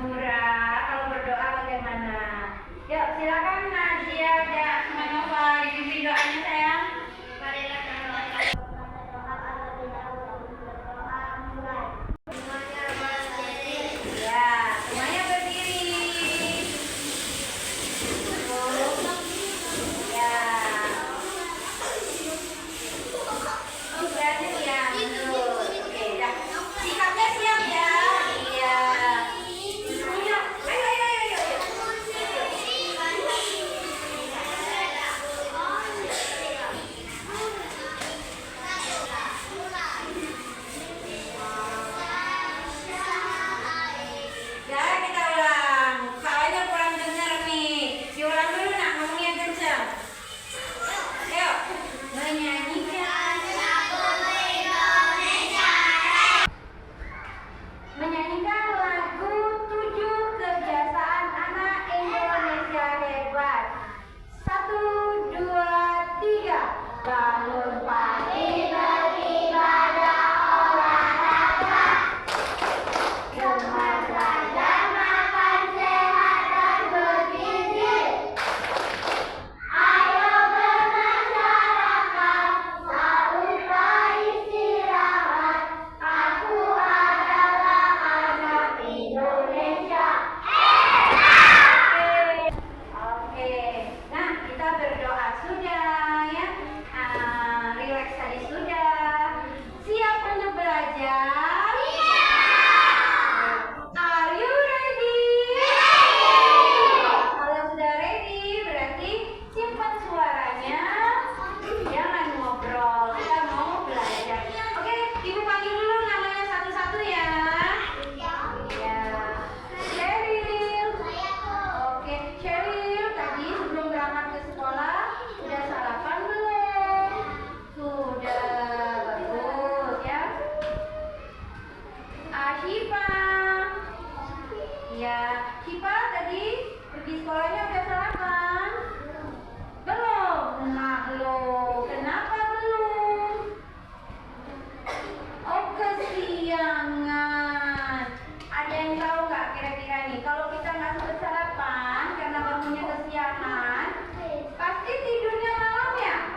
Bura. Kalau berdoa bagaimana? Yuk silakan Nadia dan Manova dipimpin doanya sayang. Ya, semuanya berdiri. Ya. Berarti ya. Oke, dah. Sikapnya siap ya. Iya. Ayo, ayo, ayo, ayo, ayo. Ya, kita ulang. Soalnya kurang dengar nih. Diulang dulu nak, ngomongnya kencang. Ayo, menyanyikan lagu 7 kebiasaan anak Indonesia hebat. 1, 2, 3. Bangun pagi beribadah olahraga. Demam belajar makan sehat dan bergizi. Ayo bermasyarakat, tak lupa istirahat. Aku adalah anak Indonesia. Oke. Nah, kita berdoa sudah ya. Relax tadi sudah. Siap untuk belajar? Are you ready? Kalau sudah ready, berarti simpan suaranya. Jangan ngobrol. Kita mau belajar. Oke, Ibu panggil dulu namanya satu-satu ya. Iya. Sheryl. Oke, Sheryl tadi sebelum berangkat ke sekolah udah sarapan belum? Sudah, bagus ya. Syifa. Ya, Syifa tadi pergi sekolahnya udah sarapan? Belum? Nah, loh, kenapa belum? Oh, kesiangan. Ada yang tahu nggak kira-kira nih? Kalau kita nggak sempat sarapan karena bangunnya kesiangan, pasti tidurnya malam ya?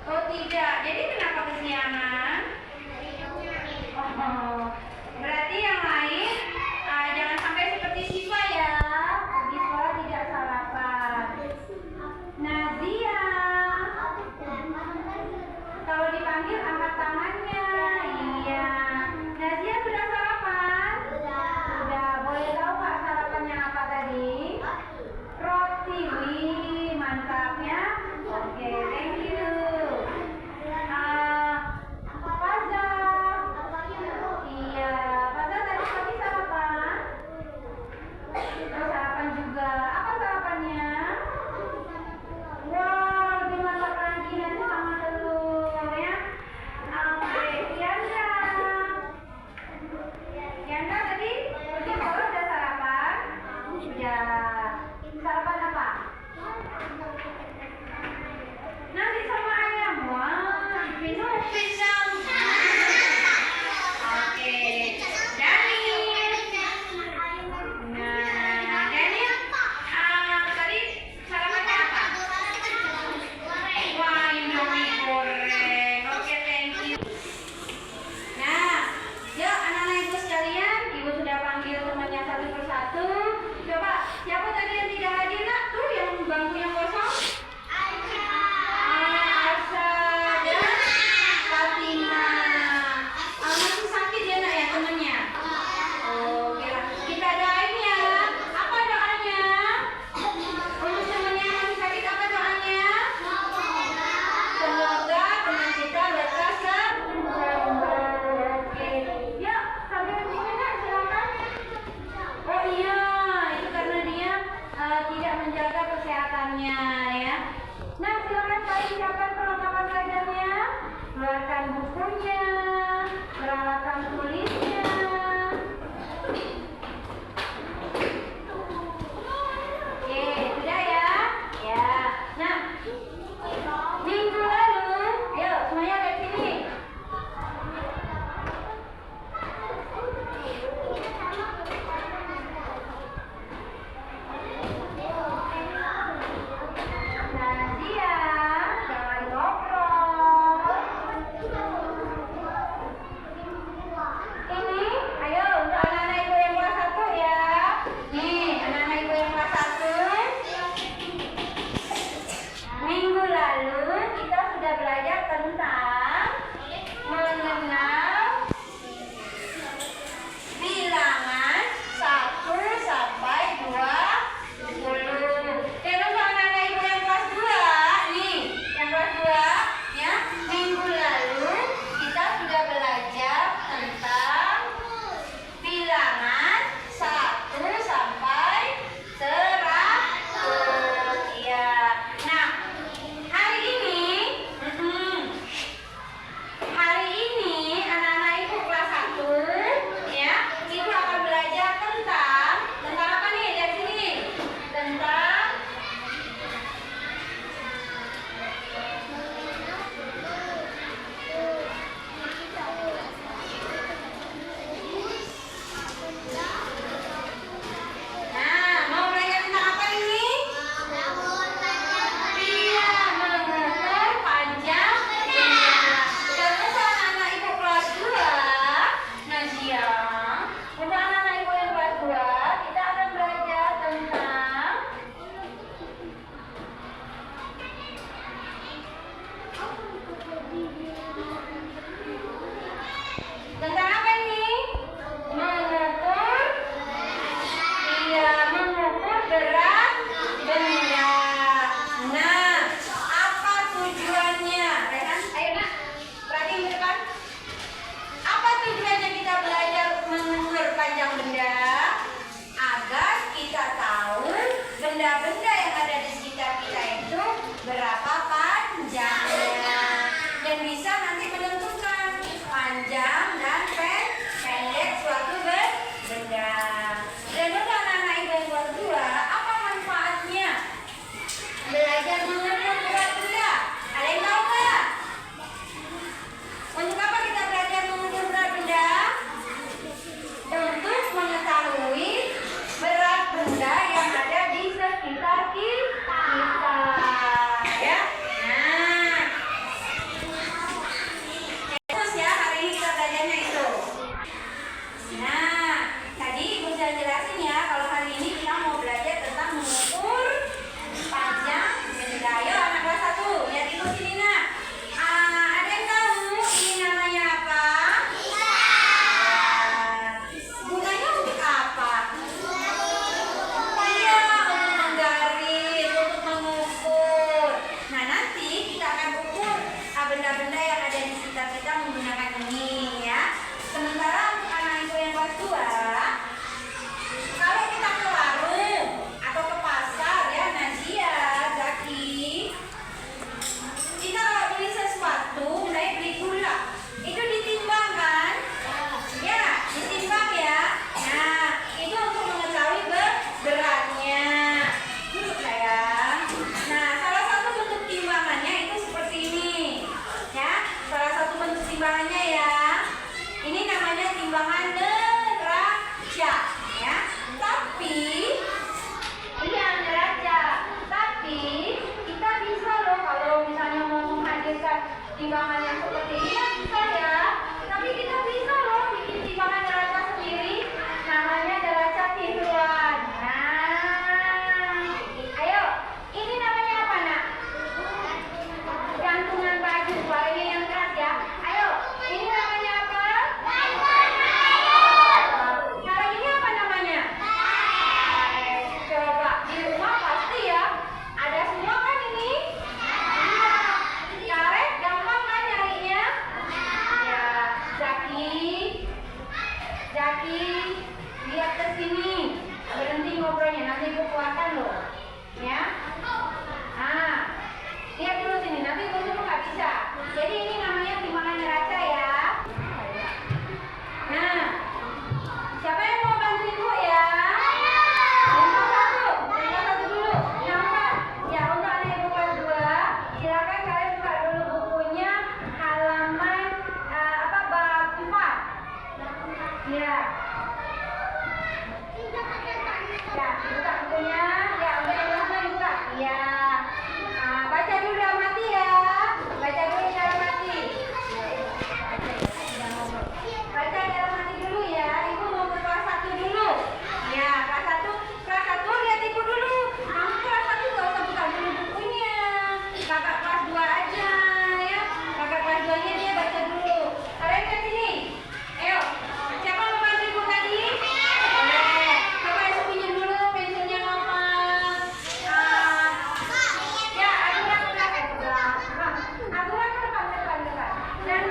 Oh tidak. Jadi kenapa kesiangan? Oh, berarti yang lain jangan sampai seperti Syifa ya. Pergi sekolah tidak sarapan. Nazia. Kalau dipanggil angkat tangannya. Iya. Nazia sudah sarapan? Sudah. Boleh tahu nggak sarapannya apa tadi? Roti. Wih, mantap ya. Oke, thank you. Faza. Iya, Faza tadi pagi sarapan? Oh, sarapan juga. Apa sarapannya? Wow, lebih mantap lagi nasi sama telur ya. Oke, Yanda. Yanda tadi pergi sekolah udah sarapan? Sudah. Sarapan apa? Nasi sama ayam. Wah, minum pisang. Oke, Daniel. Nah, Daniel, tadi sarapannya apa? Wah, Indomie goreng. Oke, thank you. Nah, yuk anak-anak ibu sekalian, ibu sudah panggil temannya satu persatu. Coba, siapa tadi yang tidak hadir nak? Tuh yang bangkunya kosong. Asa dan Fatima. Masih sakit ya nak ya temannya? Oke lah, kita doain ya. Apa doanya? Untuk temannya yang masih sakit apa doanya? Semoga teman kita lekas sembuh. Oke, yuk sambil begini nak silakan. Oh iya, itu karena dia tidak menjaga kesehatannya ya. Nah, silakan kalian siapkan perlengkapan belajarnya, keluarkan bukunya, peralatan tulisnya. Oke, sudah ya? Ya. Nah, minggu lalu, ayo semuanya lihat sini. timbangan yang seperti ini susah ya. Tapi kita bisa loh bikin timbangan neraca sendiri. Namanya neraca tiruan. Nah, ayo, ini namanya apa nak? Gantungan baju. Suaranya yang keras ya. Ayo, ini namanya apa? Kalau ini apa namanya? Coba di rumah pasti ya. Ada semua kan ini? Karet gampang kan nyarinya? Ya, Zaki, lihat ke sini. Berhenti ngobrolnya, nanti ibu keluarkan loh. Ya. Ah, lihat dulu sini, nanti ibu semua nggak bisa. Jadi ini namanya timbangan neraca ya. Nah, siapa yang mau bantu ibu ya? Lempar satu dulu. Nampak? Ya, untuk anak ibu kelas 2, silakan kalian buka dulu bukunya halaman bab 4. Ya. Ya, buka bukunya. Ya, udah yang lama dibuka. Ya. Baca dulu dalam hati ya. Baca dulu dalam hati. Baca dalam hati dulu ya. Ibu mau ke kelas 1 dulu. Ya, kelas 1 lihat ibu dulu. Kamu kelas 1 gak usah buka dulu bukunya. Kakak kelas 2 aja ya. Kakak kelas 2-nya dia baca dulu. Kalian ke sini. Ayo. Siapa mau bantu ibu tadi? Boleh. Coba ibu pinjam dulu pensilnya mama. Ya, aturan ke depan. Dan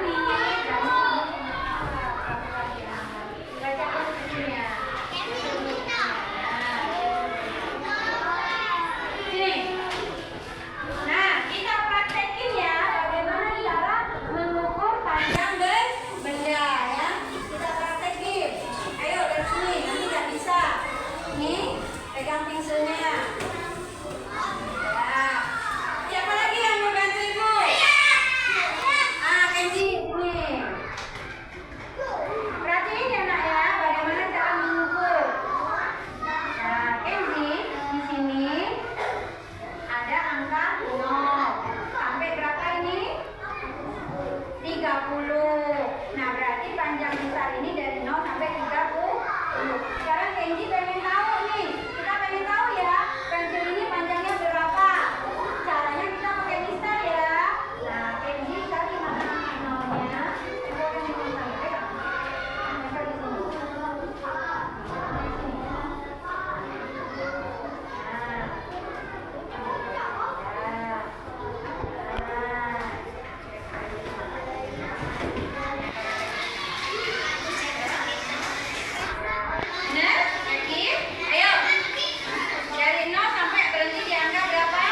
baca bukunya. Sini. Nah, kita praktekin ya bagaimana cara mengukur panjang benda ya. Kita praktekin. Ayo dari sini, nanti nggak bisa. Nih, pegang pensilnya. Ya. Siapa lagi yang mau bantu ibu? Kenji, nih. Perhatiin ya nak ya, bagaimana cara mengukur. Nah, Kenji, di sini ada angka 0 sampai berapa ini? 30. Nah, berarti panjang besar ini dari 0 sampai 30. Sekarang Kenji pengen tahu nih. Kita pengen tahu ya, pensil ini panjangnya berapa? Caranya kita pakai mistar ya. Nah, Kenji cari mana nolnya. Coba kan di sini sampai pegang. Sampai di sini. Benar? Yakin? Ayo. Dari 0 sampai berhenti di angka berapa?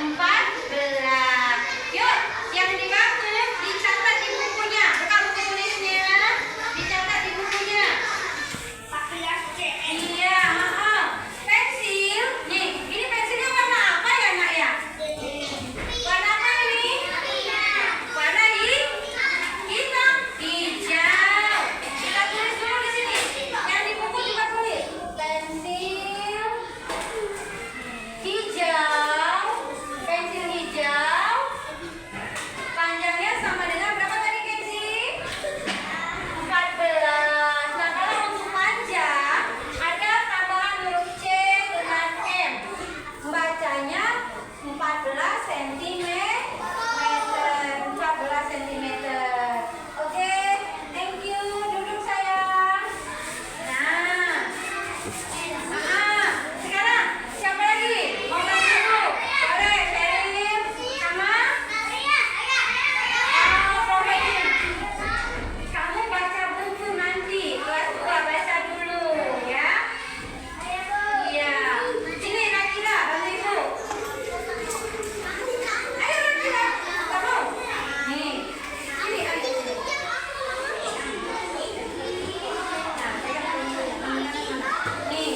14. Yuk, yang dibangun dicatat di bukunya. Buka buku tulisnya. Dicatat di bukunya. 14 cm. Iya, pensil. Nih, ini pensilnya warna apa ya, Nak ya? Warna apa ini? Warna hitam. Hijau. Kita tulis dulu di sini. Yang di buku juga tulis. Pensil hijau. Pensil hijau. Panjangnya sama dengan berapa tadi, Kenzi? 14. Nah, kalau untuk panjang ada tambahan huruf C dengan M. Membacanya 14 cm. 14 cm. Oke, thank you. Duduk sayang. Nah. Sekarang siapa lagi? Mau bantu dulu? Boleh, Sherin sama? Prometin. Kamu baca buku nanti. Kelas 2 baca dulu ya. Iya. Sini Nakila, bantu ibu. Ayo Nakila, kamu. Nih. Sini ambil sini. Nah, pegang dulu. Nih,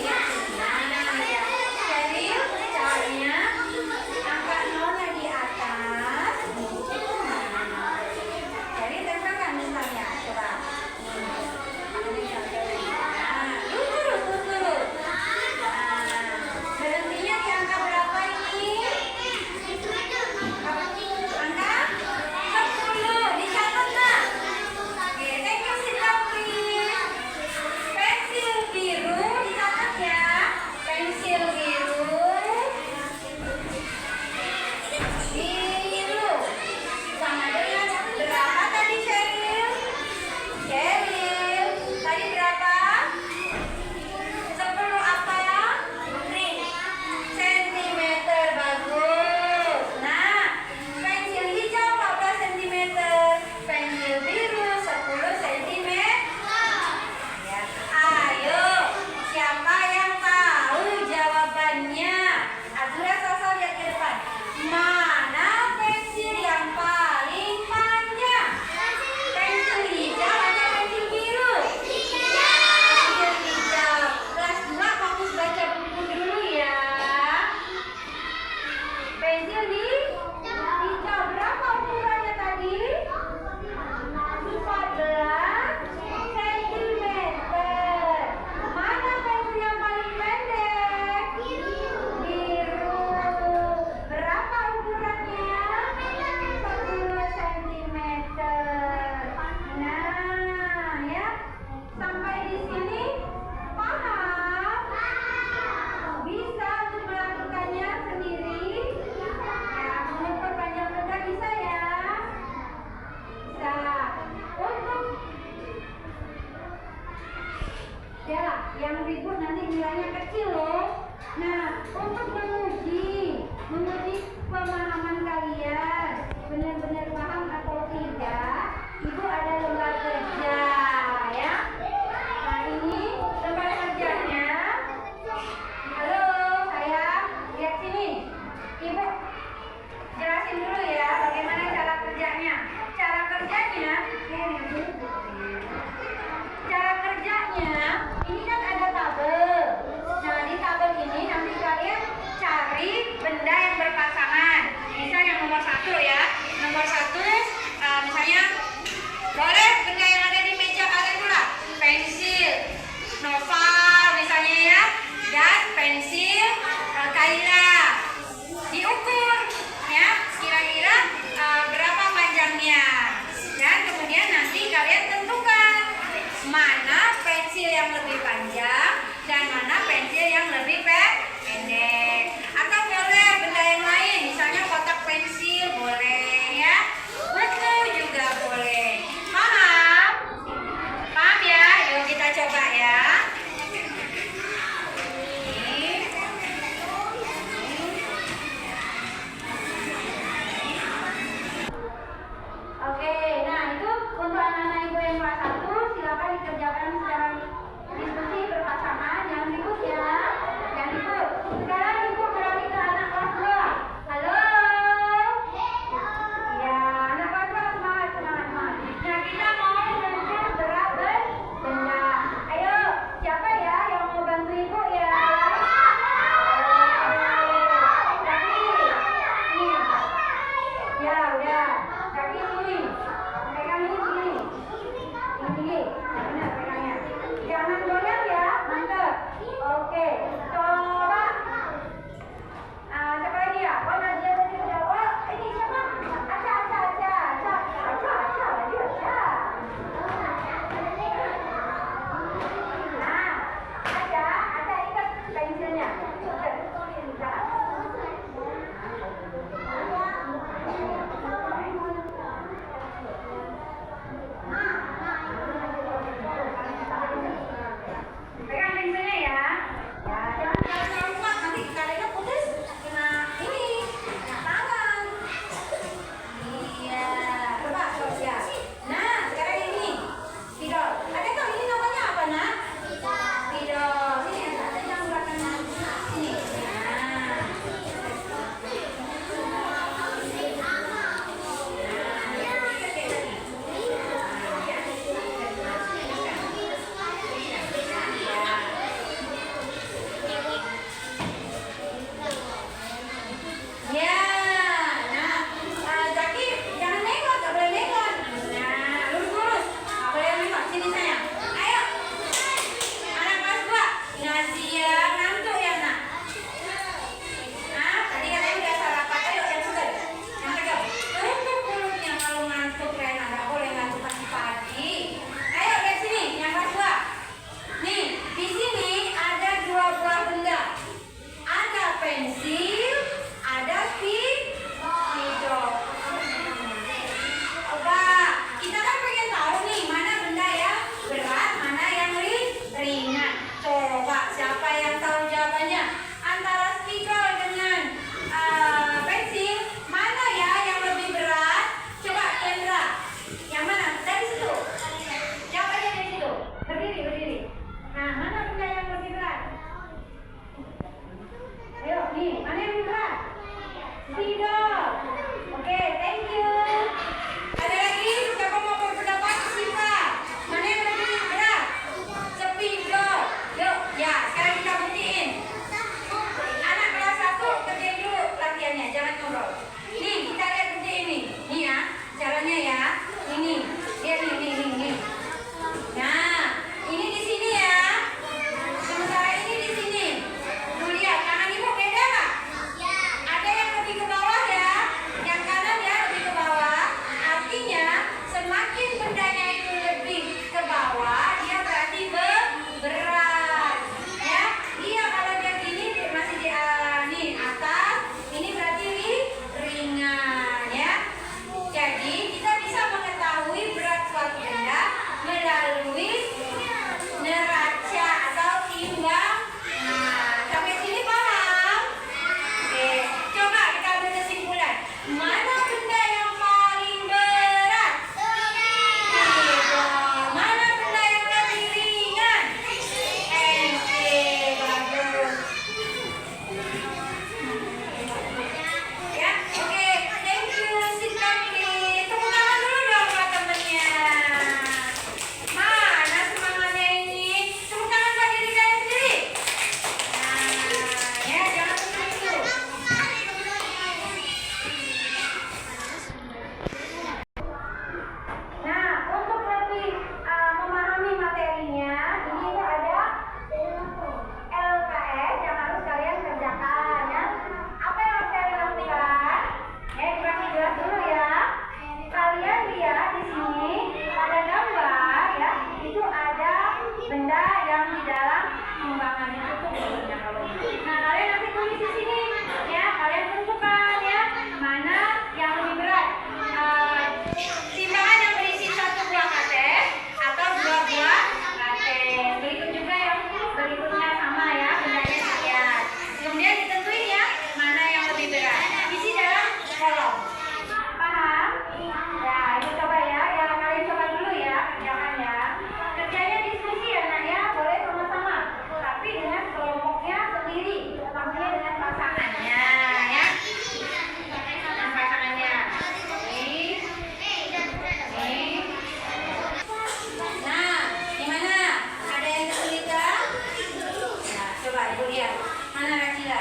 lihat. Mana Rakila?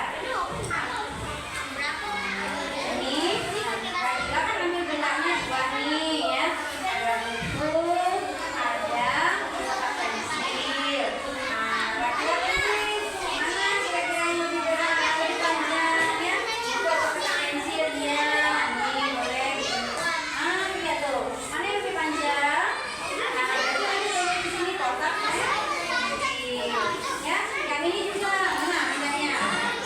Ini Rakila kan ambil bendanya dua nih ya. Ada buku, ada pensil. Nah, Rakila pilih mana kira-kira yang lebih berat, yang lebih panjang ya? Buat pensil dia. Nih boleh. Lihat tuh. Mana yang lebih panjang? Nah, itu nanti tulis di sini kotak ya. Ya, yang ini juga. Mana bendanya?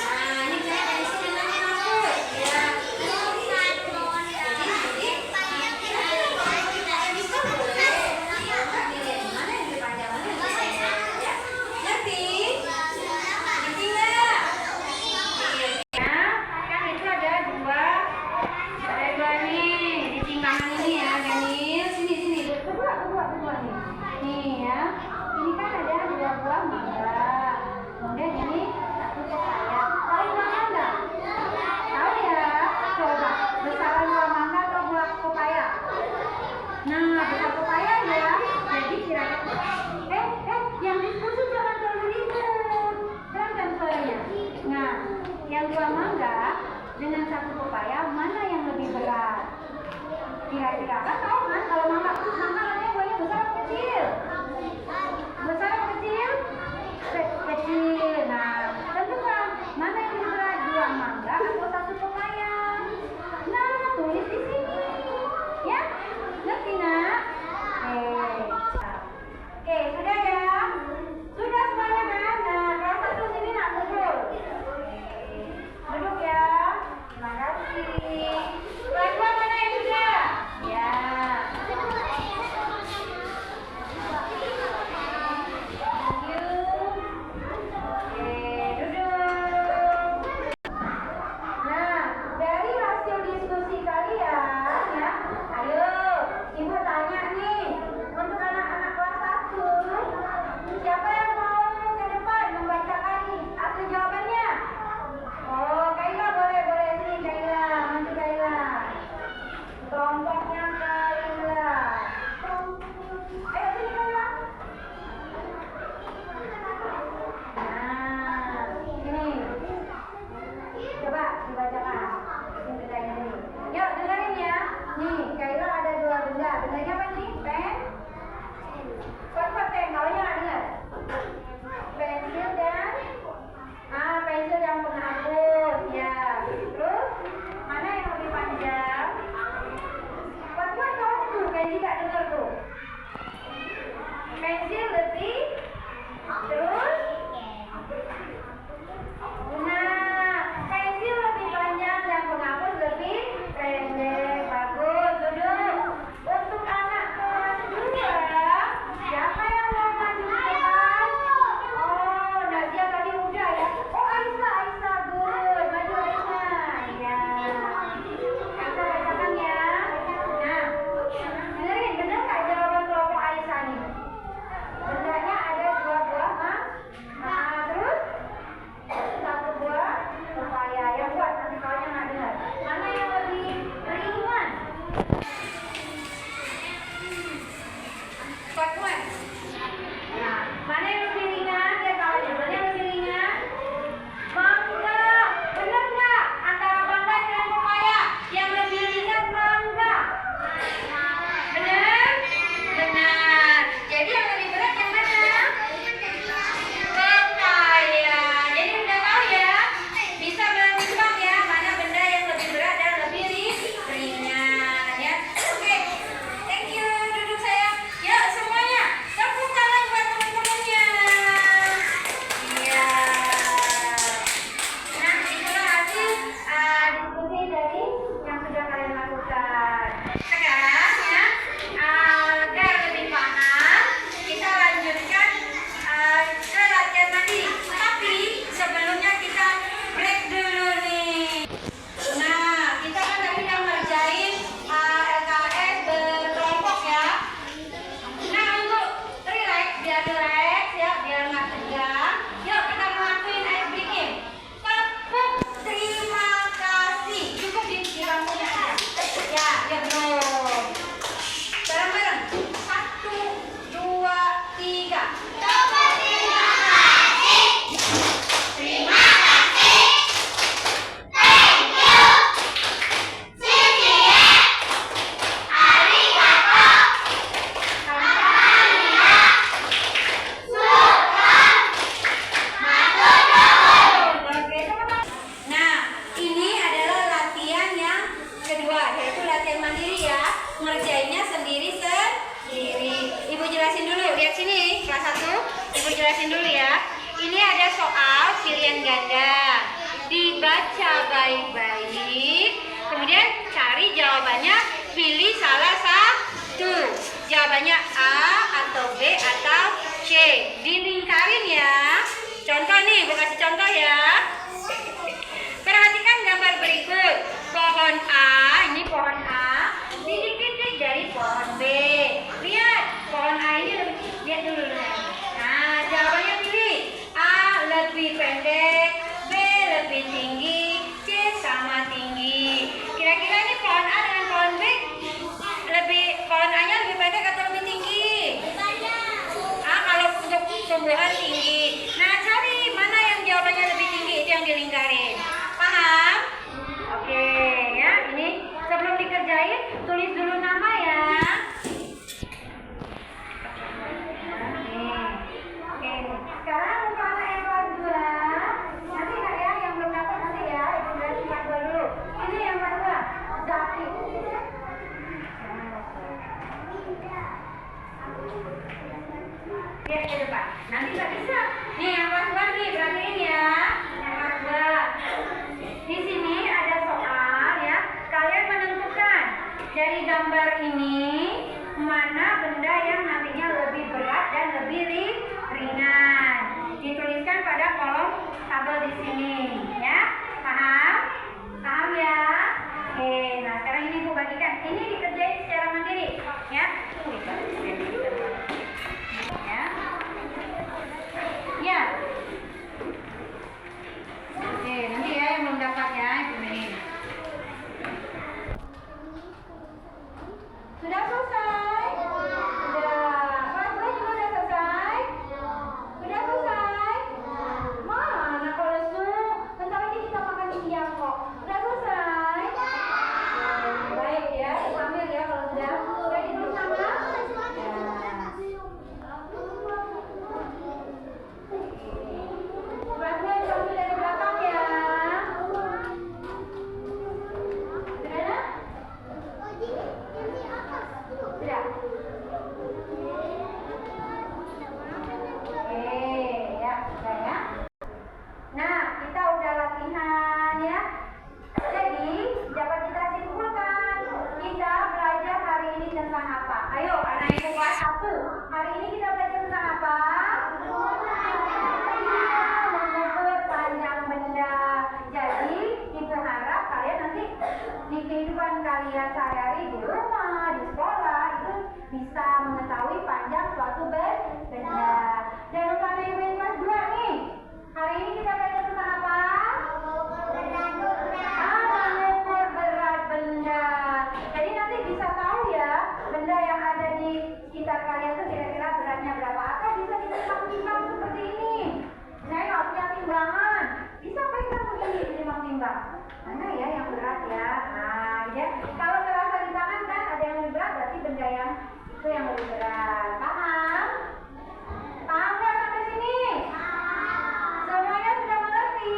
Nah, ini saya pensil yang namanya apa? Ya. Nah, bukan pepaya ya. Jadi kira-kira yang diskusi jangan terlalu ribet. Pelan-pelan suaranya. Nah, yang dua mangga dengan satu pepaya mana yang lebih berat? Kira-kira kan tahu kan kalau mangga katanya buahnya besar atau kecil? Besar atau kecil? Kecil. Nah, tentukan mana yang lebih berat, dua mangga atau satu pepaya? Nah, tulis di sini. Ya, ngerti nak? Oke, sudah ya? Sudah semuanya kan? Nah, kalau satu sini nak duduk. Duduk ya. Terima kasih. Kelas mana yang sudah? Ya. baca baik-baik. Kemudian cari jawabannya, pilih salah satu. Jawabannya A atau B atau C. Dilingkarin ya. Contoh nih, gue kasih contoh ya. Perhatikan gambar berikut. Pohon A, ini pohon A, titik-titik dari pohon B. Lihat, pohon A ini lihat dulu. Nah, jawabannya pilih. A lebih pendek, B lebih tinggi, C sama tinggi. Kira-kira ini pohon A dengan pohon B, pohon A-nya lebih pendek atau lebih tinggi? Kalau untuk tumbuhan tinggi. Nah, cari mana yang jawabannya lebih tinggi, itu yang dilingkarin. Paham? Oke, ya. Ini sebelum dikerjain, tulis dulu nama ya. Oke. Sekarang untuk anak yang kelas 2. Nanti Kak ya, yang belum dapat nanti ya. Ibu dari kelas 2 dulu. Ini yang kelas 2. Zaki. Lihat ke depan. Nanti nggak bisa. Nih yang kelas 2 nih, perhatiin ya. Yang kelas 2. Di sini ada soal ya. Kalian menentukan dari gambar ini mana benda yang nantinya lebih berat dan lebih ringan. Dituliskan pada kolom tabel di sini ya. Paham? Paham ya? Oke, nah sekarang ini Bu bagikan. Ini dikerjain secara mandiri ya. Ya. Oke, nanti ya yang belum dapat ya, Ibu Meni. Sudah selesai? Sudah. Kelas 2 juga sudah selesai? Sudah selesai? Mana kok lesu? Bentar lagi kita makan siang kok. Sudah selesai? Baik ya, ambil ya kalau sudah. Sudah ditulis nama? Kelasnya diambil dari belakang ya. Sudah? Sudah. Ya, sudah ya. Nah, kita udah latihan ya. Jadi, dapat kita simpulkan. Kita belajar hari ini tentang apa? Ayo, anak ibu kelas 1. Hari ini kita belajar tentang apa? Mengukur panjang benda. Jadi, ibu harap kalian nanti di kehidupan kalian sehari-hari di rumah, di sekolah itu bisa mengetahui panjang suatu benda. Dan untuk anak ibu yang kelas 2 nih, hari ini kita belajar tentang apa? Mengukur berat benda. Jadi nanti bisa tahu ya benda yang ada di sekitar kalian itu kira-kira beratnya berapa. Atau bisa ditimbang-timbang seperti ini. Saya nggak punya timbangan, bisa apa kita begini ditimbang-timbang. Mana ya yang berat ya? Nah, ya. Kalau terasa di tangan kan ada yang lebih berat, berarti benda yang itu yang lebih berat. Paham? Paham nggak sampai sini? Semuanya sudah mengerti?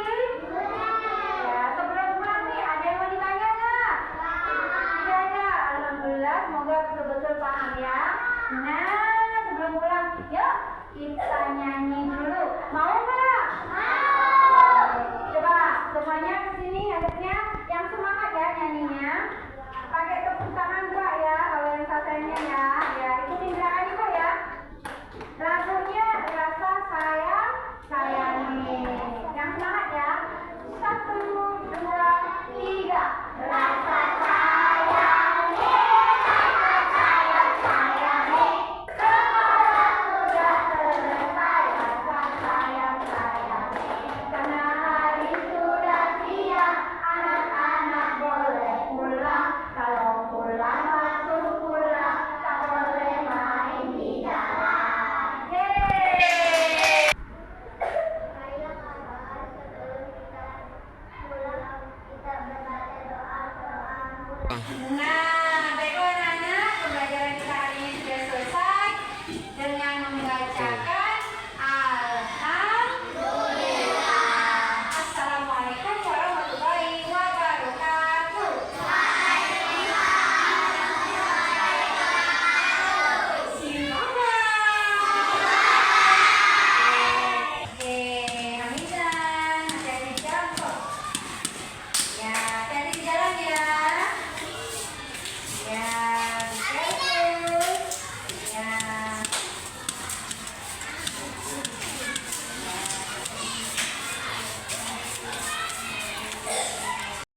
Ya, sebelum pulang nih ada yang mau ditanya nggak? Tidak ada. Alhamdulillah, semoga betul-betul paham ya. Nah, sebelum pulang, yuk kita nyanyi dulu. Mau nggak? Mau. Coba semuanya kesini hadapnya yang semangat ya nyanyinya. Pakai tepuk tangan Mbak ya kalau yang satunya ya. Ya, ikutin gerakan Ibu ya. Lagunya Rasa Sayang Sayangi. Yang semangat ya. 1, 2, 3. Rasa sayangi, rasa sayang sayangi. Semua sudah selesai. Rasa sayang sayangi. Karena hari sudah siang, anak-anak boleh pulang. Kalau pulang langsung pulang, tak boleh main di jalan. Yeay. Marilah kawan sebelum kita pulang kita berbaca doa pulang. Nah,